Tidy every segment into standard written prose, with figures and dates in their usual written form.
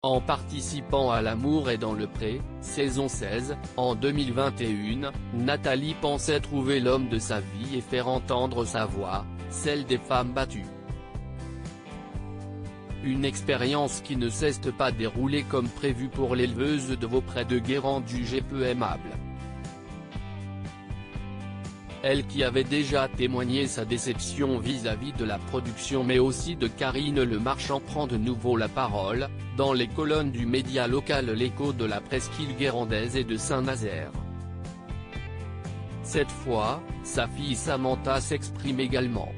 en participant à L'amour est dans le pré, saison 16, en 2021, Nathalie pensait trouver l'homme de sa vie et faire entendre sa voix, celle des femmes battues. Une expérience qui ne cesse de pas dérouler comme prévu pour l'éleveuse de veaux près de Guérande jugée peu aimable. Elle qui avait déjà témoigné sa déception vis-à-vis de la production mais aussi de Karine Le Marchand prend de nouveau la parole, dans les colonnes du média local L'Écho de la presqu'île guérandaise et de Saint-Nazaire. Cette fois, sa fille Samantha s'exprime également.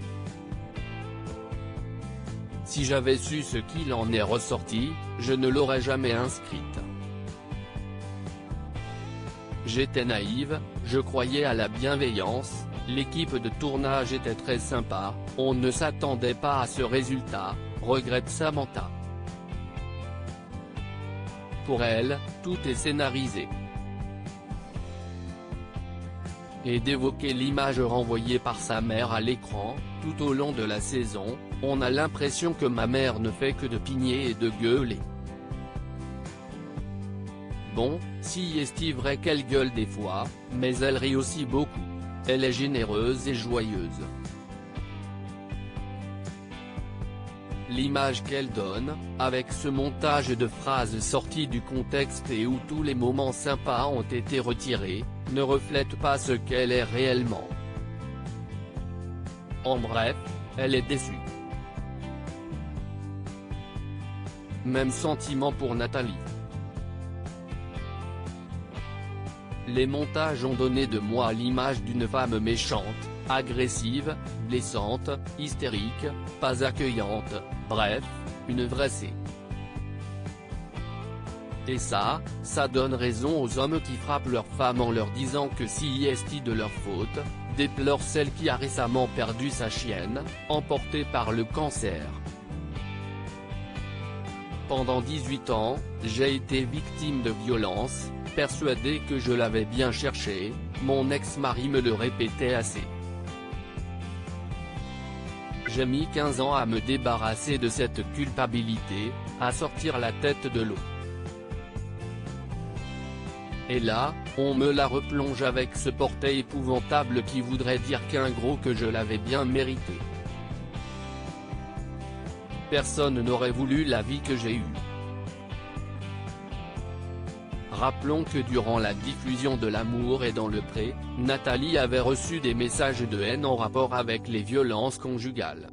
Si j'avais su ce qu'il en est ressorti, je ne l'aurais jamais inscrite. J'étais naïve, je croyais à la bienveillance, l'équipe de tournage était très sympa, on ne s'attendait pas à ce résultat, regrette Samantha. Pour elle, tout est scénarisé. Et d'évoquer l'image renvoyée par sa mère à l'écran, tout au long de la saison, on a l'impression que ma mère ne fait que de pigner et de gueuler. Bon, si est vrai qu'elle gueule des fois, mais elle rit aussi beaucoup. Elle est généreuse et joyeuse. L'image qu'elle donne, avec ce montage de phrases sorties du contexte et où tous les moments sympas ont été retirés, ne reflète pas ce qu'elle est réellement. En bref, elle est déçue. Même sentiment pour Nathalie. Les montages ont donné de moi l'image d'une femme méchante, agressive, blessante, hystérique, pas accueillante, bref, une vraie C. Et ça donne raison aux hommes qui frappent leurs femmes en leur disant que si est de leur faute, déplore celle qui a récemment perdu sa chienne, emportée par le cancer. Pendant 18 ans, j'ai été victime de violences, persuadé que je l'avais bien cherché, mon ex-mari me le répétait assez. J'ai mis 15 ans à me débarrasser de cette culpabilité, à sortir la tête de l'eau. Et là, on me la replonge avec ce portrait épouvantable qui voudrait dire qu'un gros que je l'avais bien mérité. Personne n'aurait voulu la vie que j'ai eue. Rappelons que durant la diffusion de L'amour est dans le pré, Nathalie avait reçu des messages de haine en rapport avec les violences conjugales.